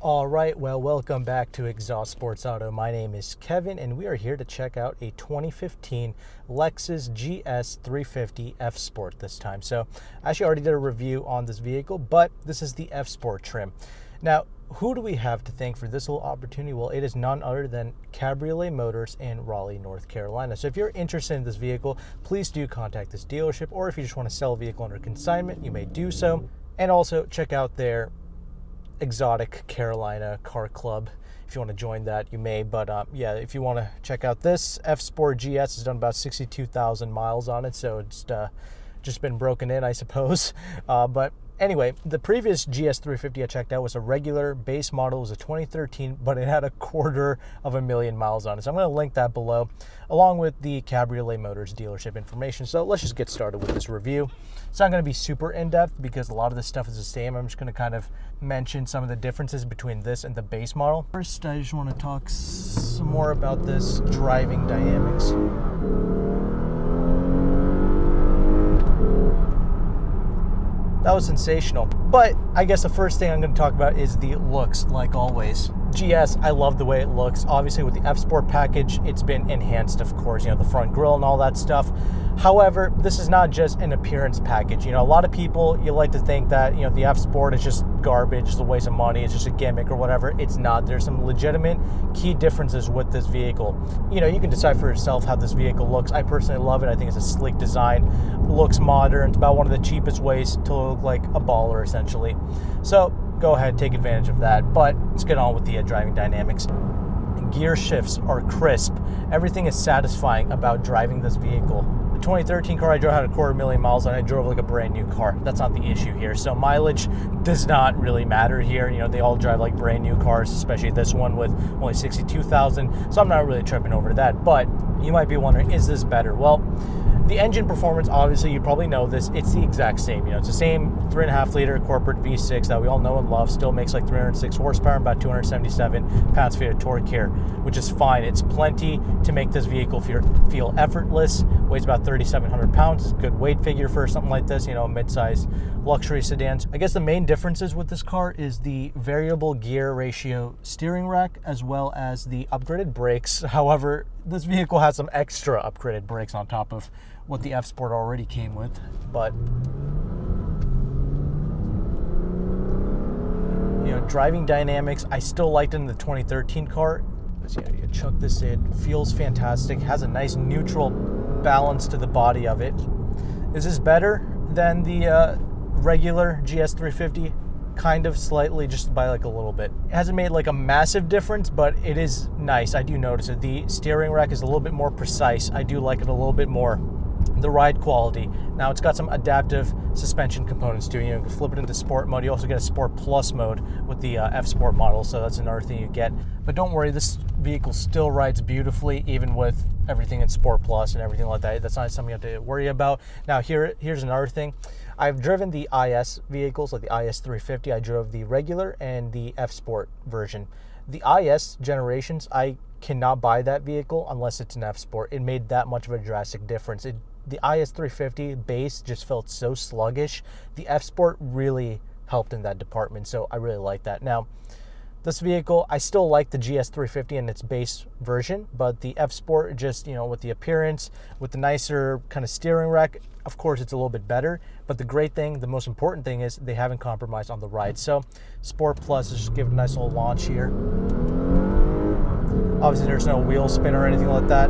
All right, well, welcome back to Exhaust Sports Auto. My name is Kevin, and we are here to check out a 2015 Lexus GS 350 F Sport this time. So I actually already did a review on this vehicle, but this is the F Sport trim. Now, who do we have to thank for this little opportunity? Well, it is none other than Cabriolet Motors in Raleigh, North Carolina. So if you're interested in this vehicle, please do contact this dealership, or if you just want to sell a vehicle under consignment, you may do so. And also check out their Exotic Carolina Car Club. If you want to join that, you may. But yeah, if you want to check out this F Sport GS, has done about 62,000 miles on it, so it's just been broken in, I suppose. But anyway, the previous GS 350 I checked out was a regular base model. It was a 2013, but it had 250,000 miles on it. So I'm going to link that below, along with the Cabriolet Motors dealership information. So let's just get started with this review. It's not going to be super in-depth because a lot of this stuff is the same. I'm just going to kind of mention some of the differences between this and the base model. First, I just want to talk some more about this driving dynamics. That was sensational. But I guess the first thing I'm going to talk about is the looks, like always. GS, I love the way it looks. Obviously, with the F Sport package, it's been enhanced, of course, the front grille and all that stuff. However, this is not just an appearance package. A lot of people, you like to think that, the F Sport is just garbage, it's a waste of money, it's just a gimmick or whatever. It's not. There's some legitimate key differences with this vehicle. You can decide for yourself how this vehicle looks. I personally love it. I think it's a sleek design. It looks modern. It's about one of the cheapest ways to look like a baller, essentially. So go ahead, take advantage of that. But let's get on with the driving dynamics. Gear shifts are crisp. Everything is satisfying about driving this vehicle. The 2013 car I drove had 250,000 miles on it. I drove like a brand new car. That's not the issue here. So mileage does not really matter here. They all drive like brand new cars, especially this one with only 62,000. So I'm not really tripping over that. But you might be wondering, is this better? Well, the engine performance, obviously, you probably know this. It's the exact same. It's the same 3.5 liter corporate V6 that we all know and love. Still makes like 306 horsepower and about 277 pounds-feet of torque here, which is fine. It's plenty to make this vehicle feel effortless. Weighs about 3,700 pounds. Good weight figure for something like this, mid-size luxury sedans. I guess the main differences with this car is the variable gear ratio steering rack, as well as the upgraded brakes. However, this vehicle has some extra upgraded brakes on top of what the F Sport already came with. But driving dynamics, I still liked it in the 2013 car. You chuck this in, feels fantastic, has a nice neutral balance to the body of it. Is this better than the regular GS 350? Kind of, slightly, just by like a little bit. It hasn't made like a massive difference, but it is nice. I do notice it. The steering rack is a little bit more precise. I do like it a little bit more. The ride quality. Now, it's got some adaptive suspension components too. You can flip it into sport mode. You also get a Sport Plus mode with the F Sport model, so that's another thing you get. But don't worry, this vehicle still rides beautifully, even with everything in Sport Plus and everything like that. That's not something you have to worry about. Now, here's another thing. I've driven the IS vehicles, like the IS 350. I drove the regular and the F Sport version. The IS generations, I cannot buy that vehicle unless it's an F Sport. It made that much of a drastic difference. The IS 350 base just felt so sluggish. The F Sport really helped in that department, so I really like that. Now, this vehicle, I still like the GS 350 in its base version, but the F Sport, just, with the appearance, with the nicer kind of steering rack, of course, it's a little bit better. But the great thing, the most important thing, is they haven't compromised on the ride. So Sport Plus is just give it a nice little launch here. Obviously, there's no wheel spin or anything like that.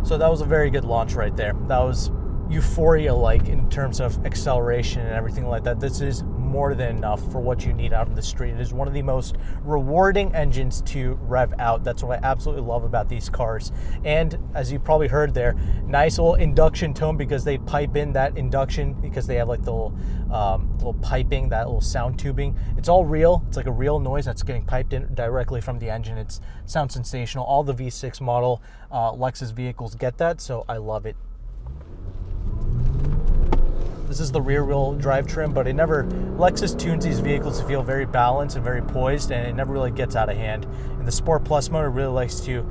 So that was a very good launch right there. That was euphoria-like in terms of acceleration and everything like that. This is more than enough for what you need out on the street. It is one of the most rewarding engines to rev out. That's what I absolutely love about these cars. And as you probably heard there, nice little induction tone, because they pipe in that induction, because they have like the little piping, that little sound tubing. It's all real. It's like a real noise that's getting piped in directly from the engine. It sounds sensational. All the V6 model Lexus vehicles get that, so I love it. This is the rear wheel drive trim, but Lexus tunes these vehicles to feel very balanced and very poised, and it never really gets out of hand. And the Sport Plus motor really likes to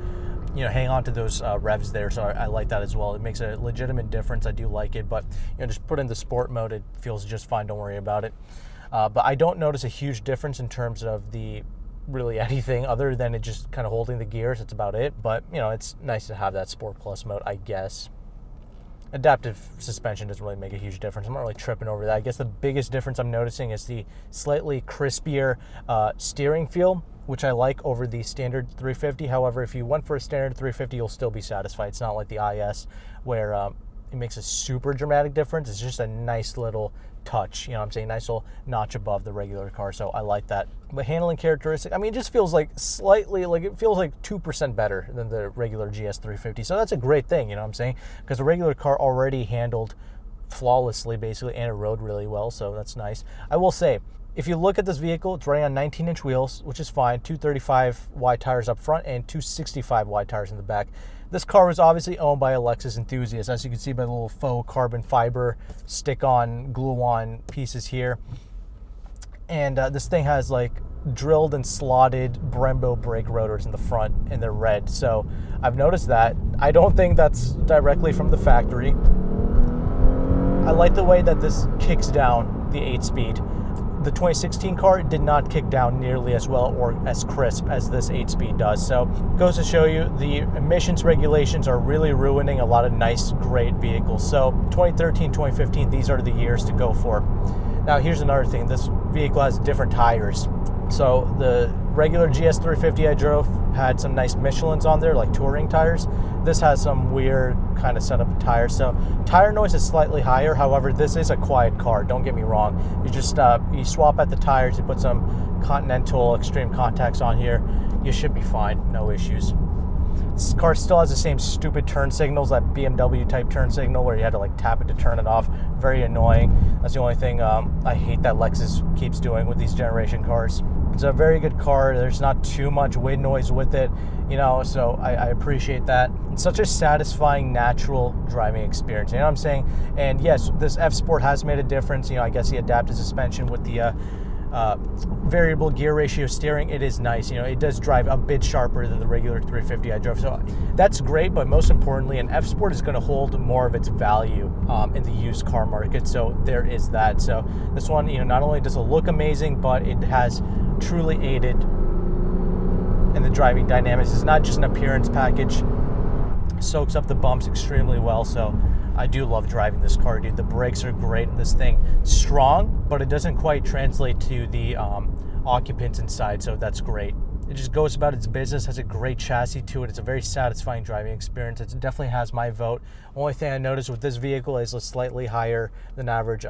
hang on to those revs there. So I like that as well. It makes a legitimate difference. I do like it, but just put in the sport mode, it feels just fine. Don't worry about it. But I don't notice a huge difference in terms of the really anything other than it just kind of holding the gears. That's about it. But it's nice to have that Sport Plus mode, I guess. Adaptive suspension doesn't really make a huge difference. I'm not really tripping over that. I guess the biggest difference I'm noticing is the slightly crispier steering feel, which I like over the standard 350. However, if you went for a standard 350, you'll still be satisfied. It's not like the IS where it makes a super dramatic difference. It's just a nice little touch, nice little notch above the regular car. So I like that. But handling characteristic, it just feels like slightly, it feels like 2% better than the regular GS 350. So that's a great thing, because the regular car already handled flawlessly, basically, and it rode really well. So that's nice. I will say, if you look at this vehicle, it's running on 19-inch wheels, which is fine. 235 wide tires up front and 265 wide tires in the back. This car was obviously owned by a Lexus enthusiast, as you can see by the little faux carbon fiber stick-on, glue-on pieces here. And this thing has drilled and slotted Brembo brake rotors in the front, and they're red. So I've noticed that. I don't think that's directly from the factory. I like the way that this kicks down the 8-speed. The 2016 car did not kick down nearly as well or as crisp as this 8-speed does. So goes to show you the emissions regulations are really ruining a lot of nice, great vehicles. So 2013, 2015, these are the years to go for. Now here's another thing. This vehicle has different tires. So the regular GS 350 I drove had some nice Michelins on there, like touring tires. This has some weird kind of setup of tires. So tire noise is slightly higher. However, this is a quiet car. Don't get me wrong. You just you swap out the tires, you put some Continental Extreme contacts on here. You should be fine. No issues. This car still has the same stupid turn signals, that BMW type turn signal where you had to tap it to turn it off. Very annoying. That's the only thing I hate that Lexus keeps doing with these generation cars. It's a very good car. There's not too much wind noise with it, so I appreciate that. It's such a satisfying, natural driving experience, you know what I'm saying? And yes, this F-Sport has made a difference. I guess the adaptive suspension with the variable gear ratio steering, it is nice. It does drive a bit sharper than the regular 350 I drove. So that's great, but most importantly, an F-Sport is going to hold more of its value in the used car market. So there is that. So this one, not only does it look amazing, but it has truly aided in the driving dynamics. It's not just an appearance package. Soaks up the bumps extremely well. So I do love driving this car, dude. The brakes are great in this thing. Strong, but it doesn't quite translate to the occupants inside, so that's great. It just goes about its business, has a great chassis to it. It's a very satisfying driving experience. It definitely has my vote. Only thing I noticed with this vehicle is a slightly higher than average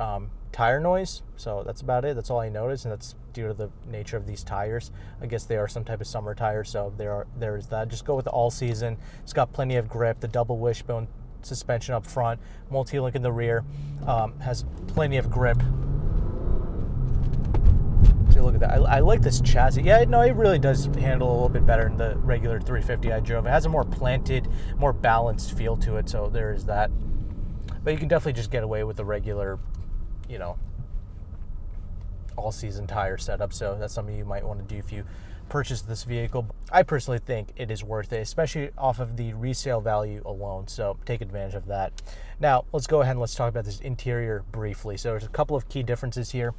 tire noise. So that's about it. That's all I noticed, and that's due to the nature of these tires. I guess they are some type of summer tires, so there is that. Just go with the all season. It's got plenty of grip. The double wishbone suspension up front, multi-link in the rear, has plenty of grip. So look at that. I like this chassis. Yeah, no, it really does handle a little bit better than the regular 350 I drove. It has a more planted, more balanced feel to it, so there is that. But you can definitely just get away with the regular, all-season tire setup, so that's something you might want to do if you purchase this vehicle. I personally think it is worth it, especially off of the resale value alone, so take advantage of that. Now, let's go ahead and let's talk about this interior briefly. So there's a couple of key differences here.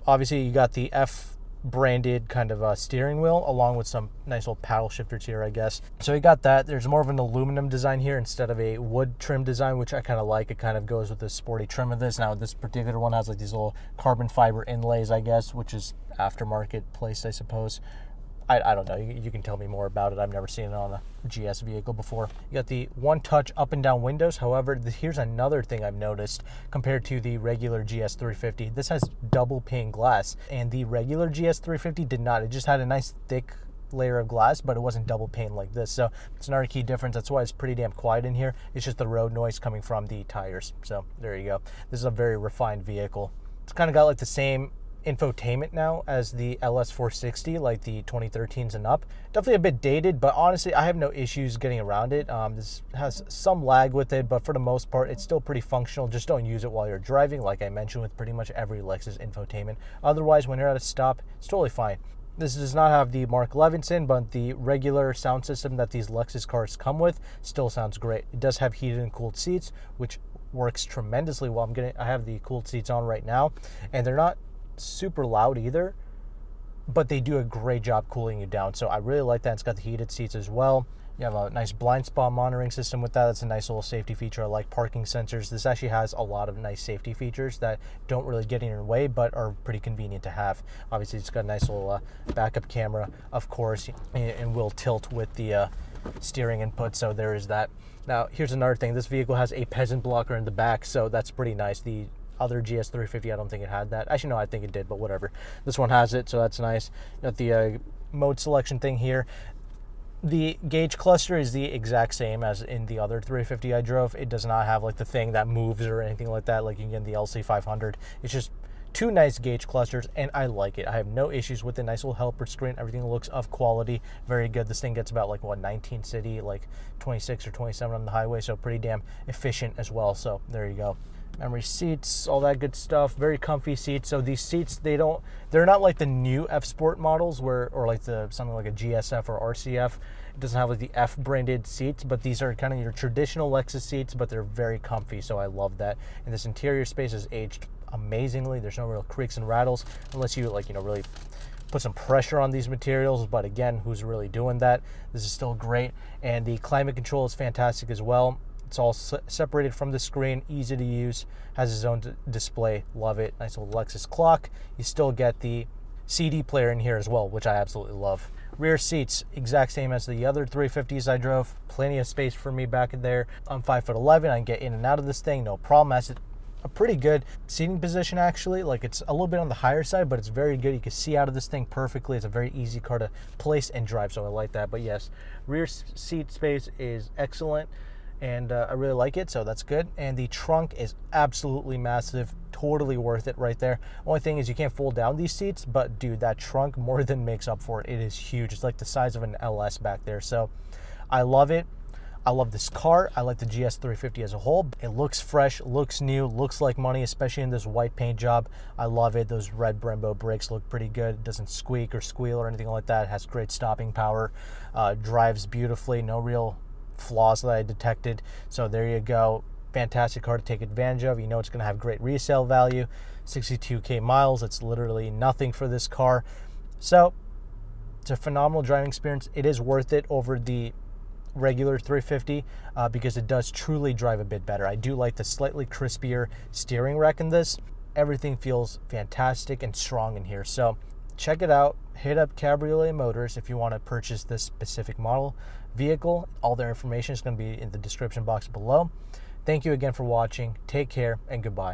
Obviously, you got the F branded kind of steering wheel along with some nice little paddle shifters here, I guess. So you got that. There's more of an aluminum design here instead of a wood trim design, which I kind of like. It kind of goes with the sporty trim of this. Now this particular one has these little carbon fiber inlays, I guess, which is aftermarket placed, I suppose. I don't know. You can tell me more about it. I've never seen it on a GS vehicle before. You got the one-touch up and down windows. However, here's another thing I've noticed compared to the regular GS 350. This has double pane glass, and the regular GS 350 did not. It just had a nice thick layer of glass, but it wasn't double pane like this. So it's another key difference. That's why it's pretty damn quiet in here. It's just the road noise coming from the tires. So there you go. This is a very refined vehicle. It's kind of got the same infotainment now as the LS460, like the 2013s and up. Definitely a bit dated, but honestly, I have no issues getting around it. This has some lag with it, but for the most part, it's still pretty functional. Just don't use it while you're driving, like I mentioned with pretty much every Lexus infotainment. Otherwise, when you're at a stop, it's totally fine. This does not have the Mark Levinson, but the regular sound system that these Lexus cars come with still sounds great. It does have heated and cooled seats, which works tremendously well. I have the cooled seats on right now, and they're not super loud either, but they do a great job cooling you down. So I really like that. It's got the heated seats as well. You have a nice blind spot monitoring system with that. That's a nice little safety feature. I like parking sensors. This actually has a lot of nice safety features that don't really get in your way, but are pretty convenient to have. Obviously, it's got a nice little backup camera, of course, and will tilt with the steering input. So there is that. Now, here's another thing. This vehicle has a peasant blocker in the back, so that's pretty nice. The other GS 350, I don't think it had that. Actually, no, I think it did, but whatever. This one has it, so that's nice. Got the mode selection thing here. The gauge cluster is the exact same as in the other 350 I drove. It does not have like the thing that moves or anything like that like you get in the LC500. It's just two nice gauge clusters, and I like it. I have no issues with the nice little helper screen. Everything looks of quality, very good. This thing gets about like 19 city, like 26 or 27 on the highway, so pretty damn efficient as well. So there you go. Memory seats, all that good stuff. Very comfy seats. So these seats, they're not like the new F Sport models or like something like a GSF or RCF. It doesn't have like the F branded seats, but these are kind of your traditional Lexus seats, but they're very comfy. So I love that. And this interior space is aged amazingly. There's no real creaks and rattles unless you really put some pressure on these materials, but again, who's really doing that? This is still great. And the climate control is fantastic as well. It's all separated from the screen, easy to use, has its own display. Love it. Nice little Lexus clock. You still get the CD player in here as well, which I absolutely love. Rear seats, exact same as the other 350s I drove. Plenty of space for me back in there. I'm 5'11". I can get in and out of this thing, no problem. Has a pretty good seating position actually. Like it's a little bit on the higher side, but it's very good. You can see out of this thing perfectly. It's a very easy car to place and drive, so I like that. But yes, rear seat space is excellent. And I really like it, so that's good. And the trunk is absolutely massive, totally worth it right there. Only thing is you can't fold down these seats, but dude, that trunk more than makes up for it. It is huge. It's like the size of an LS back there. So I love it. I love this car. I like the GS 350 as a whole. It looks fresh, looks new, looks like money, especially in this white paint job. I love it. Those red Brembo brakes look pretty good. It doesn't squeak or squeal or anything like that. It has great stopping power, drives beautifully, no real flaws that I detected. So there you go. Fantastic car to take advantage of. You know it's going to have great resale value. 62K miles. It's literally nothing for this car. So it's a phenomenal driving experience. It is worth it over the regular 350 because it does truly drive a bit better. I do like the slightly crispier steering rack in this. Everything feels fantastic and strong in here. So check it out. Hit up Cabriolet Motors if you want to purchase this specific model vehicle. All their information is going to be in the description box below. Thank you again for watching. Take care and goodbye.